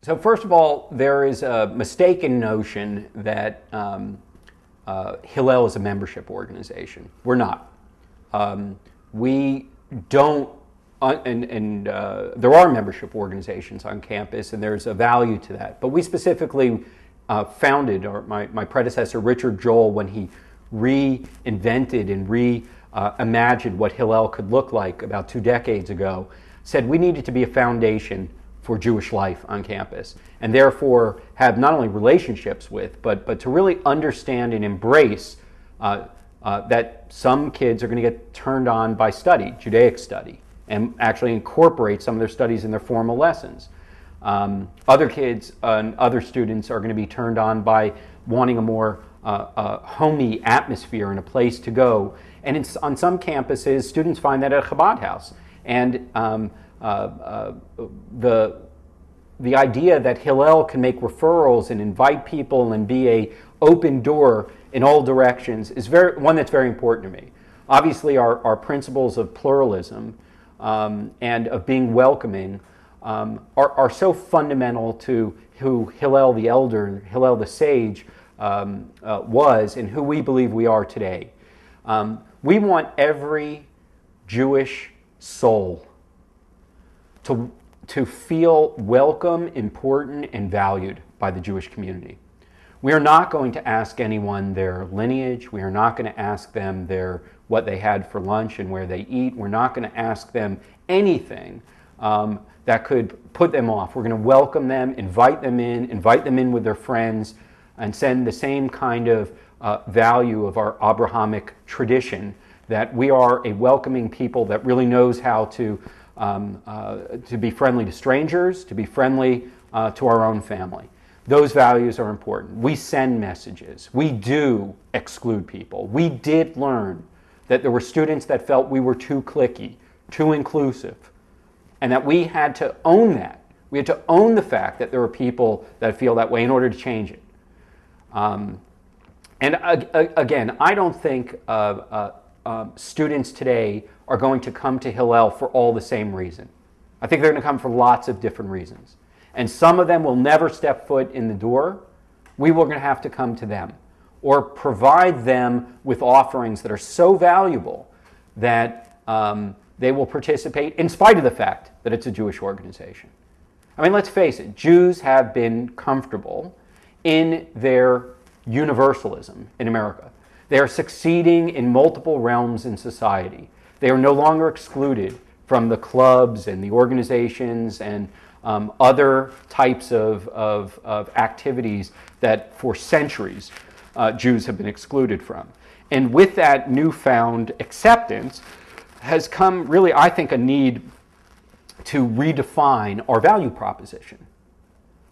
So first of all, there is a mistaken notion that Hillel is a membership organization. We're not. We don't, and there are membership organizations on campus, and there's a value to that. But we specifically founded, or my predecessor Richard Joel, when he reinvented and reimagined what Hillel could look like about 2 decades ago, said we needed to be a foundation for Jewish life on campus, and therefore have not only relationships with, but to really understand and embrace that some kids are going to get turned on by study, Judaic study, and actually incorporate some of their studies in their formal lessons. Other kids and other students are going to be turned on by wanting a more homey atmosphere and a place to go. And on some campuses, students find that at a Chabad house. And the idea that Hillel can make referrals and invite people and be a open door in all directions is one that's very important to me. Obviously, our principles of pluralism and of being welcoming are so fundamental to who Hillel the Elder, Hillel the Sage was, and who we believe we are today. We want every Jewish soul to feel welcome, important, and valued by the Jewish community. We are not going to ask anyone their lineage. We are not going to ask them what they had for lunch and where they eat. We're not going to ask them anything that could put them off. We're going to welcome them, invite them in with their friends, and send the same kind of value of our Abrahamic tradition, that we are a welcoming people that really knows how to be friendly to strangers, to be friendly to our own family. Those values are important. We send messages. We do exclude people. We did learn that there were students that felt we were too cliquey, too inclusive, and that we had to own that. We had to own the fact that there were people that feel that way in order to change it. Again, I don't think students today are going to come to Hillel for all the same reason. I think they're going to come for lots of different reasons. And some of them will never step foot in the door. We were going to have to come to them or provide them with offerings that are so valuable that they will participate in spite of the fact that it's a Jewish organization. I mean, let's face it, Jews have been comfortable in their universalism in America. They are succeeding in multiple realms in society. They are no longer excluded from the clubs and the organizations and other types of activities that for centuries Jews have been excluded from. And with that newfound acceptance has come really, I think, a need to redefine our value proposition.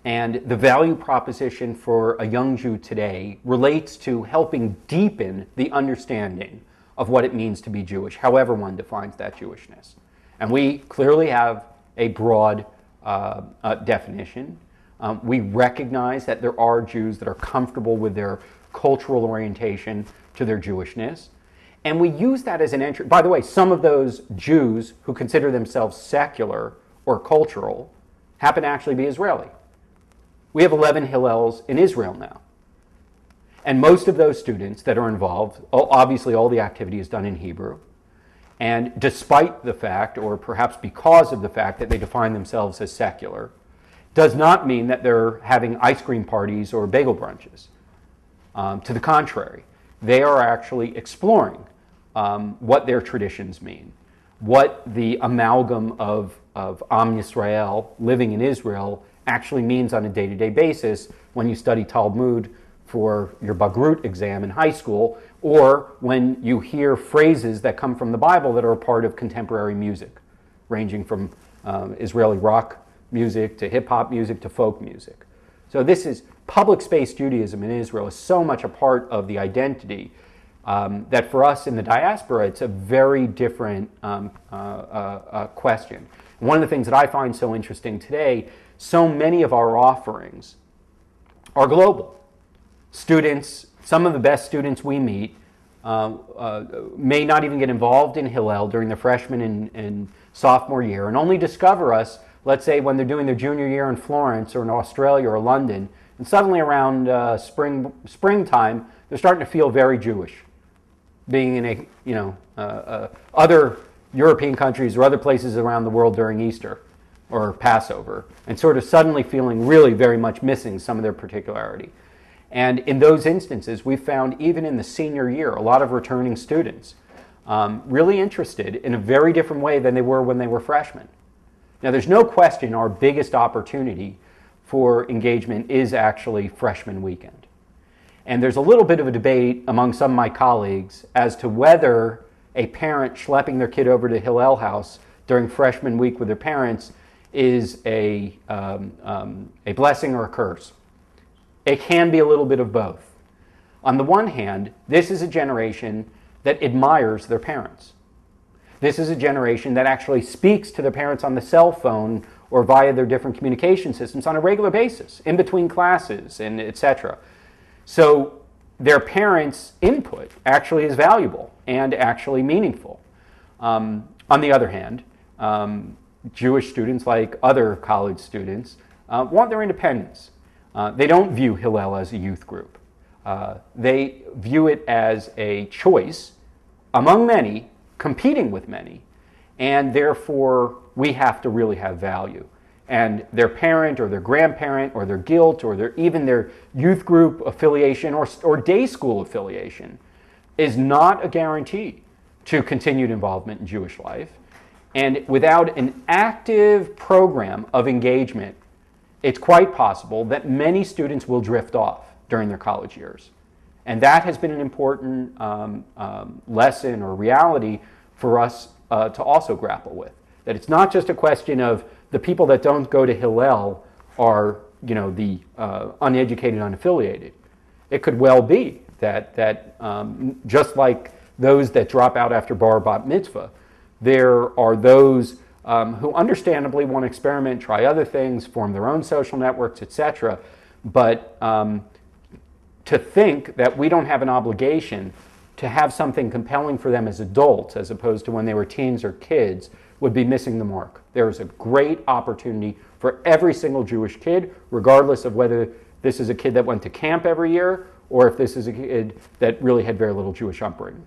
And the value proposition for a young Jew today relates to helping deepen the understanding of what it means to be Jewish, however one defines that Jewishness. And we clearly have a broad definition. We recognize that there are Jews that are comfortable with their cultural orientation to their Jewishness. And we use that as an entry. By the way, some of those Jews who consider themselves secular or cultural happen to actually be Israeli. We have 11 Hillels in Israel now. And most of those students that are involved, obviously all the activity is done in Hebrew. And despite the fact, or perhaps because of the fact that they define themselves as secular, does not mean that they're having ice cream parties or bagel brunches. To the contrary, they are actually exploring what their traditions mean, what the amalgam of Am Yisrael, living in Israel, actually means on a day-to-day basis when you study Talmud for your Bagrut exam in high school, or when you hear phrases that come from the Bible that are a part of contemporary music, ranging from Israeli rock music to hip-hop music to folk music. So this is public space Judaism in Israel is so much a part of the identity that for us in the diaspora, it's a very different question. One of the things that I find so interesting today, so many of our offerings are global. Students, some of the best students we meet may not even get involved in Hillel during their freshman and sophomore year and only discover us let's say when they're doing their junior year in Florence or in Australia or London, and suddenly around springtime, they're starting to feel very Jewish, being in other European countries or other places around the world during Easter or Passover, and sort of suddenly feeling really very much missing some of their particularity. And in those instances, we found even in the senior year, a lot of returning students really interested in a very different way than they were when they were freshmen. Now, there's no question our biggest opportunity for engagement is actually freshman weekend. And there's a little bit of a debate among some of my colleagues as to whether a parent schlepping their kid over to Hillel House during freshman week with their parents is a blessing or a curse. It can be a little bit of both. On the one hand, this is a generation that admires their parents. This is a generation that actually speaks to their parents on the cell phone or via their different communication systems on a regular basis, in between classes, and etc. So their parents' input actually is valuable and actually meaningful. On the other hand, Jewish students, like other college students, want their independence. They don't view Hillel as a youth group. They view it as a choice among many, competing with many, and therefore we have to really have value. And their parent or their grandparent or their guilt or even their youth group affiliation or day school affiliation is not a guarantee to continued involvement in Jewish life. And without an active program of engagement, it's quite possible that many students will drift off during their college years. And that has been an important lesson or reality for us to also grapple with. That it's not just a question of the people that don't go to Hillel are, the uneducated, unaffiliated. It could well be that just like those that drop out after bar bat mitzvah, there are those who understandably want to experiment, try other things, form their own social networks, etc. But to think that we don't have an obligation to have something compelling for them as adults as opposed to when they were teens or kids would be missing the mark. There is a great opportunity for every single Jewish kid, regardless of whether this is a kid that went to camp every year or if this is a kid that really had very little Jewish upbringing.